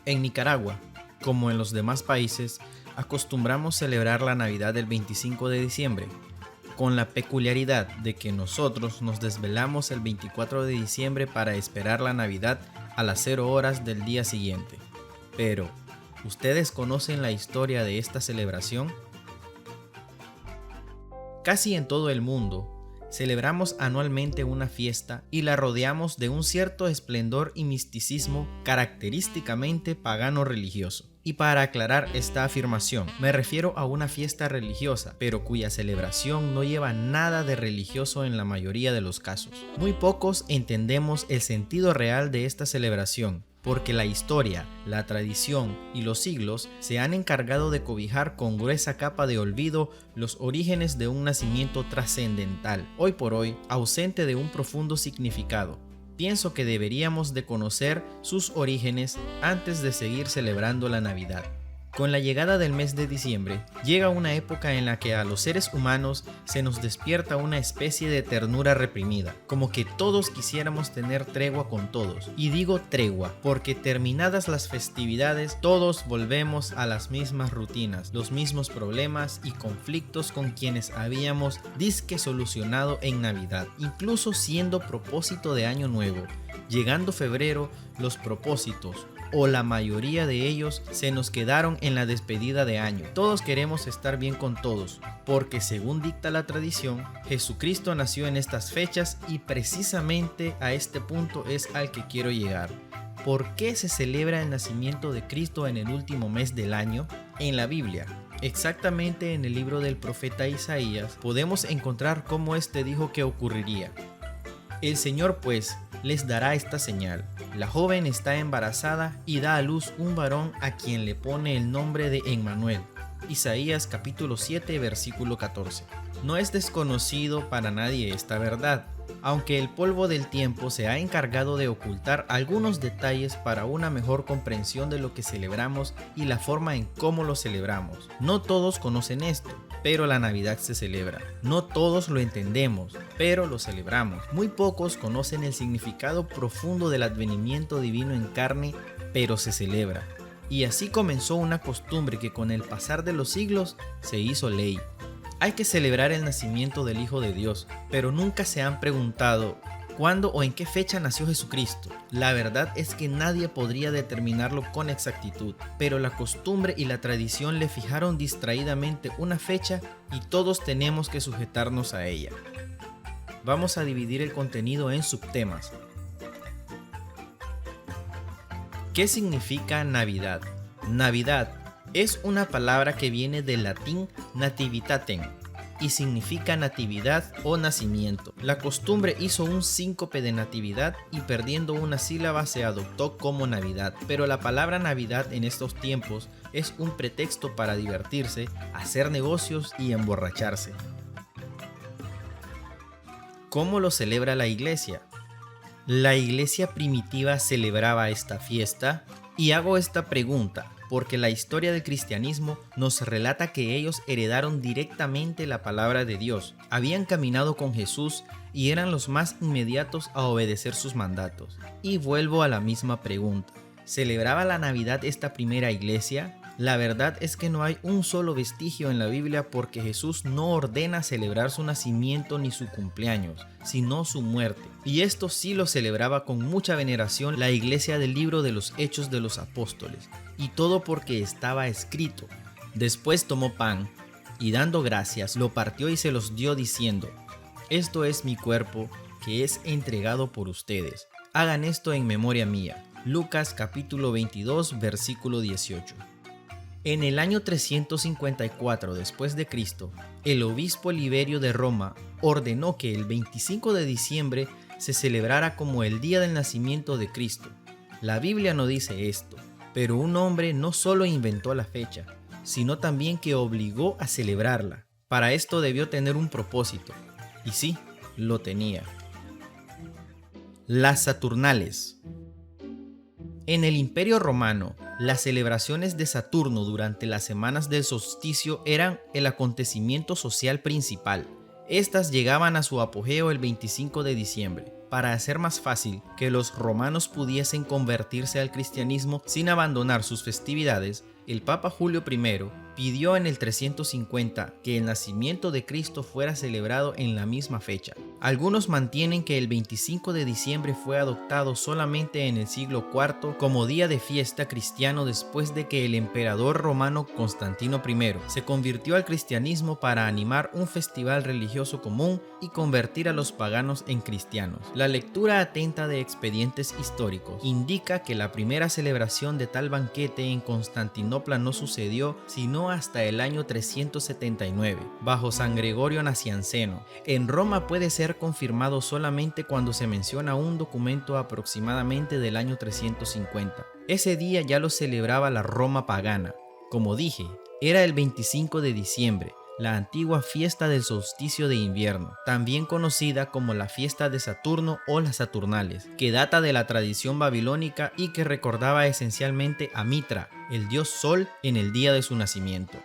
En Nicaragua, como en los demás países, acostumbramos celebrar la Navidad el 25 de diciembre, con la peculiaridad de que nosotros nos desvelamos el 24 de diciembre para esperar la Navidad a las 0 horas del día siguiente. Pero, ¿ustedes conocen la historia de esta celebración? Casi en todo el mundo, celebramos anualmente una fiesta y la rodeamos de un cierto esplendor y misticismo característicamente pagano-religioso. Y para aclarar esta afirmación, me refiero a una fiesta religiosa, pero cuya celebración no lleva nada de religioso en la mayoría de los casos. Muy pocos entendemos el sentido real de esta celebración, porque la historia, la tradición y los siglos se han encargado de cobijar con gruesa capa de olvido los orígenes de un nacimiento trascendental, hoy por hoy ausente de un profundo significado. Pienso que deberíamos de conocer sus orígenes antes de seguir celebrando la Navidad. Con la llegada del mes de diciembre, llega una época en la que a los seres humanos se nos despierta una especie de ternura reprimida, como que todos quisiéramos tener tregua con todos. Y digo tregua, porque terminadas las festividades, todos volvemos a las mismas rutinas, los mismos problemas y conflictos con quienes habíamos disque solucionado en Navidad, incluso siendo propósito de Año Nuevo. Llegando febrero, los propósitos, o la mayoría de ellos, se nos quedaron en la despedida de año. Todos queremos estar bien con todos, porque según dicta la tradición, Jesucristo nació en estas fechas y precisamente a este punto es al que quiero llegar. ¿Por qué se celebra el nacimiento de Cristo en el último mes del año? En la Biblia, exactamente en el libro del profeta Isaías, podemos encontrar cómo éste dijo que ocurriría. El Señor pues les dará esta señal: la joven está embarazada y da a luz un varón a quien le pone el nombre de Emmanuel. Isaías capítulo 7 versículo 14. No es desconocido para nadie esta verdad, aunque el polvo del tiempo se ha encargado de ocultar algunos detalles para una mejor comprensión de lo que celebramos y la forma en cómo lo celebramos. No todos conocen esto, pero la Navidad se celebra. No todos lo entendemos, pero lo celebramos. Muy pocos conocen el significado profundo del advenimiento divino en carne, pero se celebra. Y así comenzó una costumbre que con el pasar de los siglos se hizo ley. Hay que celebrar el nacimiento del Hijo de Dios, pero nunca se han preguntado ¿cuándo o en qué fecha nació Jesucristo? La verdad es que nadie podría determinarlo con exactitud, pero la costumbre y la tradición le fijaron distraídamente una fecha y todos tenemos que sujetarnos a ella. Vamos a dividir el contenido en subtemas. ¿Qué significa Navidad? Navidad es una palabra que viene del latín nativitatem y significa natividad o nacimiento. La costumbre hizo un síncope de natividad y perdiendo una sílaba se adoptó como Navidad, pero la palabra Navidad en estos tiempos es un pretexto para divertirse, hacer negocios y emborracharse. ¿Cómo lo celebra la iglesia? ¿La iglesia primitiva celebraba esta fiesta? Y hago esta pregunta porque la historia del cristianismo nos relata que ellos heredaron directamente la palabra de Dios, habían caminado con Jesús y eran los más inmediatos a obedecer sus mandatos. Y vuelvo a la misma pregunta: ¿celebraba la Navidad esta primera iglesia? La verdad es que no hay un solo vestigio en la Biblia porque Jesús no ordena celebrar su nacimiento ni su cumpleaños, sino su muerte. Y esto sí lo celebraba con mucha veneración la iglesia del libro de los Hechos de los Apóstoles. Y todo porque estaba escrito. Después tomó pan y dando gracias lo partió y se los dio diciendo: esto es mi cuerpo que es entregado por ustedes. Hagan esto en memoria mía. Lucas capítulo 22 versículo 18. En el año 354 después de Cristo, el obispo Liberio de Roma ordenó que el 25 de diciembre se celebrara como el día del nacimiento de Cristo. La Biblia no dice esto, pero un hombre no solo inventó la fecha, sino también que obligó a celebrarla. Para esto debió tener un propósito, y sí, lo tenía. Las Saturnales. En el Imperio Romano, las celebraciones de Saturno durante las semanas del solsticio eran el acontecimiento social principal. Estas llegaban a su apogeo el 25 de diciembre. Para hacer más fácil que los romanos pudiesen convertirse al cristianismo sin abandonar sus festividades, el Papa Julio I pidió en el 350 que el nacimiento de Cristo fuera celebrado en la misma fecha. Algunos mantienen que el 25 de diciembre fue adoptado solamente en el siglo IV como día de fiesta cristiano después de que el emperador romano Constantino I se convirtió al cristianismo para animar un festival religioso común y convertir a los paganos en cristianos. La lectura atenta de expedientes históricos indica que la primera celebración de tal banquete en Constantinopla no sucedió sino hasta el año 379, bajo San Gregorio Nacianceno. En Roma puede ser confirmado solamente cuando se menciona un documento aproximadamente del año 350. Ese día ya lo celebraba la Roma pagana. Como dije, era el 25 de diciembre, la antigua fiesta del solsticio de invierno, también conocida como la fiesta de Saturno o las Saturnales, que data de la tradición babilónica y que recordaba esencialmente a Mitra, el dios Sol, en el día de su nacimiento.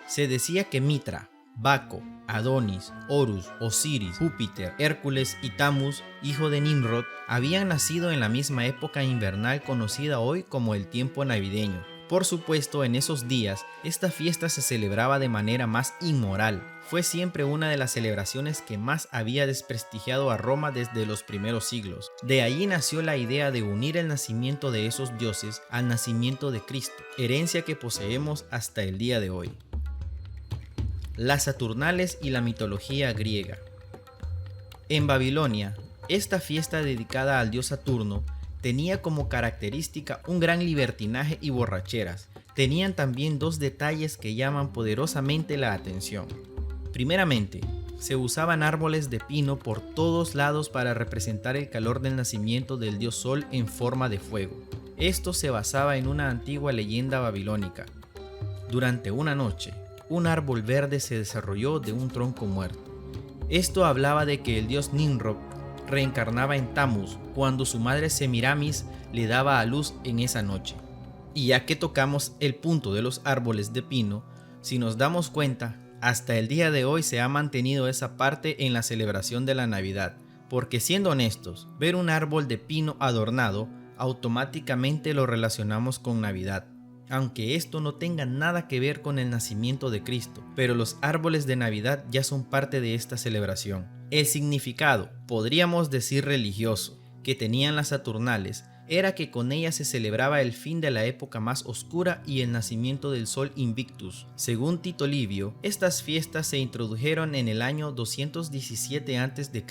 Se decía que Mitra, Baco, Adonis, Horus, Osiris, Júpiter, Hércules y Tammuz, hijo de Nimrod, habían nacido en la misma época invernal conocida hoy como el tiempo navideño. Por supuesto, en esos días, esta fiesta se celebraba de manera más inmoral. Fue siempre una de las celebraciones que más había desprestigiado a Roma desde los primeros siglos. De allí nació la idea de unir el nacimiento de esos dioses al nacimiento de Cristo, herencia que poseemos hasta el día de hoy. Las Saturnales y la mitología griega. En Babilonia, esta fiesta dedicada al dios Saturno tenía como característica un gran libertinaje y borracheras. Tenían también dos detalles que llaman poderosamente la atención. Primeramente, se usaban árboles de pino por todos lados para representar el calor del nacimiento del dios Sol en forma de fuego. Esto se basaba en una antigua leyenda babilónica. Durante una noche, un árbol verde se desarrolló de un tronco muerto. Esto hablaba de que el dios Nimrod reencarnaba en Tammuz cuando su madre Semiramis le daba a luz en esa noche. Y ya que tocamos el punto de los árboles de pino, si nos damos cuenta, hasta el día de hoy se ha mantenido esa parte en la celebración de la Navidad, porque siendo honestos, ver un árbol de pino adornado automáticamente lo relacionamos con Navidad, aunque esto no tenga nada que ver con el nacimiento de Cristo, pero los árboles de Navidad ya son parte de esta celebración. El significado, podríamos decir religioso, que tenían las Saturnales era que con ellas se celebraba el fin de la época más oscura y el nacimiento del Sol Invictus. Según Tito Livio, estas fiestas se introdujeron en el año 217 a.C.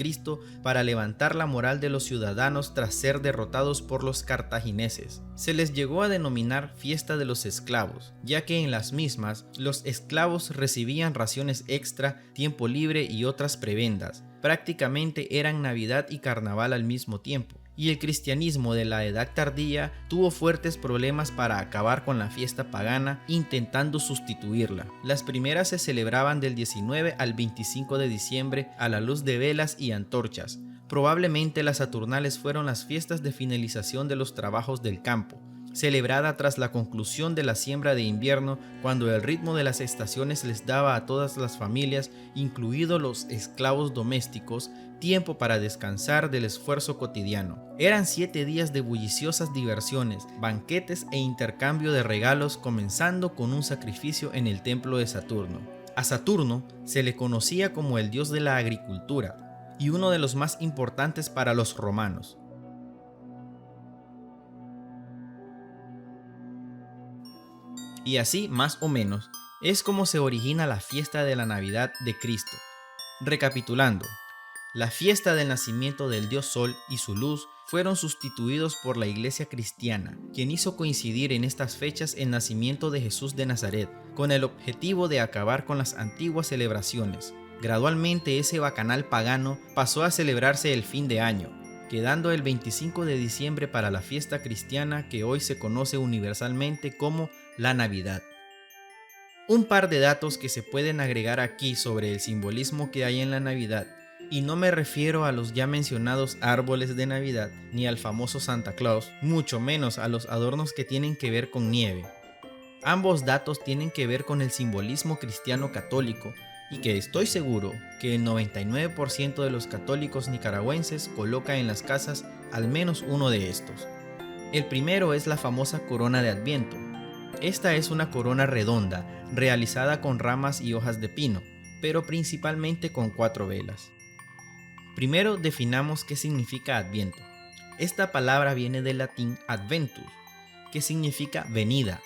para levantar la moral de los ciudadanos tras ser derrotados por los cartagineses. Se les llegó a denominar fiesta de los esclavos, ya que en las mismas los esclavos recibían raciones extra, tiempo libre y otras prebendas. Prácticamente eran Navidad y Carnaval al mismo tiempo. Y el cristianismo de la Edad Tardía tuvo fuertes problemas para acabar con la fiesta pagana, intentando sustituirla. Las primeras se celebraban del 19 al 25 de diciembre a la luz de velas y antorchas. Probablemente las Saturnales fueron las fiestas de finalización de los trabajos del campo, celebrada tras la conclusión de la siembra de invierno, cuando el ritmo de las estaciones les daba a todas las familias, incluidos los esclavos domésticos, tiempo para descansar del esfuerzo cotidiano. Eran 7 días de bulliciosas diversiones, banquetes e intercambio de regalos, comenzando con un sacrificio en el templo de Saturno. A Saturno se le conocía como el dios de la agricultura y uno de los más importantes para los romanos. Y así, más o menos, es como se origina la fiesta de la Navidad de Cristo. Recapitulando, la fiesta del nacimiento del dios Sol y su luz fueron sustituidos por la Iglesia cristiana, quien hizo coincidir en estas fechas el nacimiento de Jesús de Nazaret, con el objetivo de acabar con las antiguas celebraciones. Gradualmente ese bacanal pagano pasó a celebrarse el fin de año, quedando el 25 de diciembre para la fiesta cristiana que hoy se conoce universalmente como la Navidad. Un par de datos que se pueden agregar aquí sobre el simbolismo que hay en la Navidad, y no me refiero a los ya mencionados árboles de Navidad, ni al famoso Santa Claus, mucho menos a los adornos que tienen que ver con nieve. Ambos datos tienen que ver con el simbolismo cristiano católico, y que estoy seguro que el 99% de los católicos nicaragüenses coloca en las casas al menos uno de estos. El primero es la famosa corona de Adviento. Esta es una corona redonda, realizada con ramas y hojas de pino, pero principalmente con 4 velas. Primero definamos qué significa Adviento. Esta palabra viene del latín adventus, que significa venida.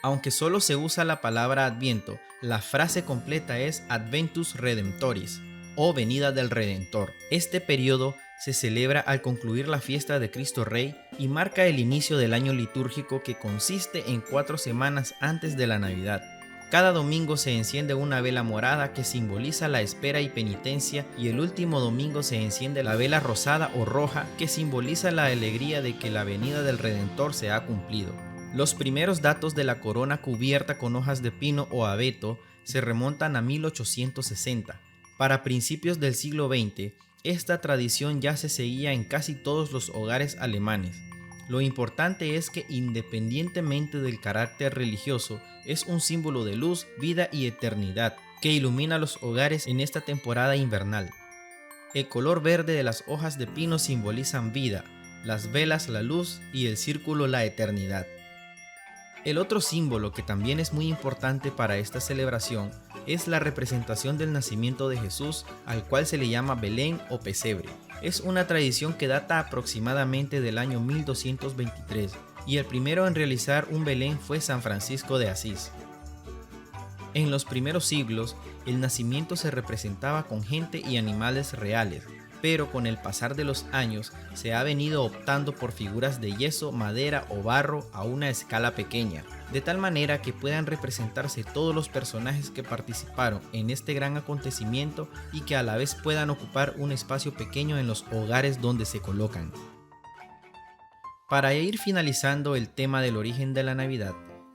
Aunque solo se usa la palabra Adviento, la frase completa es Adventus Redemptoris, o venida del Redentor. Este periodo se celebra al concluir la fiesta de Cristo Rey y marca el inicio del año litúrgico, que consiste en 4 semanas antes de la Navidad. Cada domingo se enciende una vela morada que simboliza la espera y penitencia, y el último domingo se enciende la vela rosada o roja que simboliza la alegría de que la venida del Redentor se ha cumplido. Los primeros datos de la corona cubierta con hojas de pino o abeto se remontan a 1860. Para principios del siglo XX, esta tradición ya se seguía en casi todos los hogares alemanes. Lo importante es que, independientemente del carácter religioso, es un símbolo de luz, vida y eternidad que ilumina los hogares en esta temporada invernal. El color verde de las hojas de pino simbolizan vida, las velas la luz y el círculo la eternidad. El otro símbolo que también es muy importante para esta celebración es la representación del nacimiento de Jesús, al cual se le llama Belén o pesebre. Es una tradición que data aproximadamente del año 1223, y el primero en realizar un Belén fue San Francisco de Asís. En los primeros siglos, el nacimiento se representaba con gente y animales reales, pero con el pasar de los años se ha venido optando por figuras de yeso, madera o barro a una escala pequeña, de tal manera que puedan representarse todos los personajes que participaron en este gran acontecimiento y que a la vez puedan ocupar un espacio pequeño en los hogares donde se colocan. Para ir finalizando el tema del origen de la Navidad,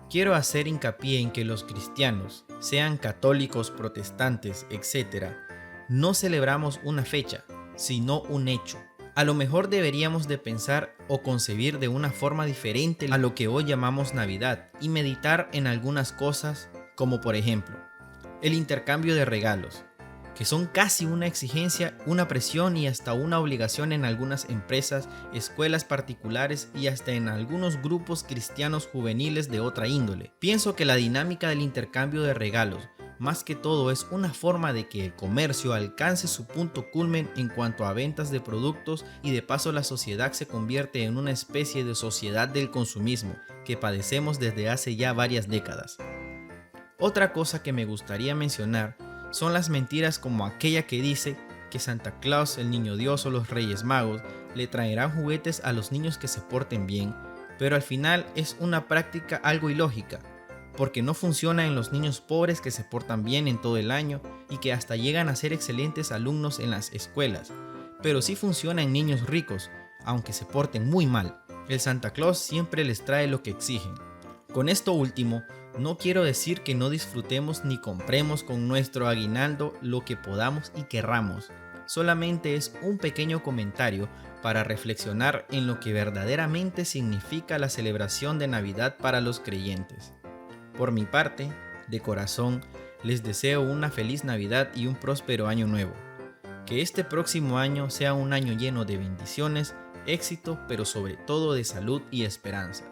quiero hacer hincapié en que los cristianos, sean católicos, protestantes, etc., no celebramos una fecha, sino un hecho. A lo mejor deberíamos de pensar o concebir de una forma diferente a lo que hoy llamamos Navidad y meditar en algunas cosas, como por ejemplo, el intercambio de regalos, que son casi una exigencia, una presión y hasta una obligación en algunas empresas, escuelas particulares y hasta en algunos grupos cristianos juveniles de otra índole. Pienso que la dinámica del intercambio de regalos más que todo es una forma de que el comercio alcance su punto culmen en cuanto a ventas de productos, y de paso la sociedad se convierte en una especie de sociedad del consumismo que padecemos desde hace ya varias décadas. Otra cosa que me gustaría mencionar son las mentiras, como aquella que dice que Santa Claus, el Niño Dios o los Reyes Magos le traerán juguetes a los niños que se porten bien, pero al final es una práctica algo ilógica, porque no funciona en los niños pobres que se portan bien en todo el año y que hasta llegan a ser excelentes alumnos en las escuelas, pero sí funciona en niños ricos, aunque se porten muy mal. El Santa Claus siempre les trae lo que exigen. Con esto último, no quiero decir que no disfrutemos ni compremos con nuestro aguinaldo lo que podamos y querramos, solamente es un pequeño comentario para reflexionar en lo que verdaderamente significa la celebración de Navidad para los creyentes. Por mi parte, de corazón, les deseo una feliz Navidad y un próspero año nuevo. Que este próximo año sea un año lleno de bendiciones, éxito, pero sobre todo de salud y esperanza.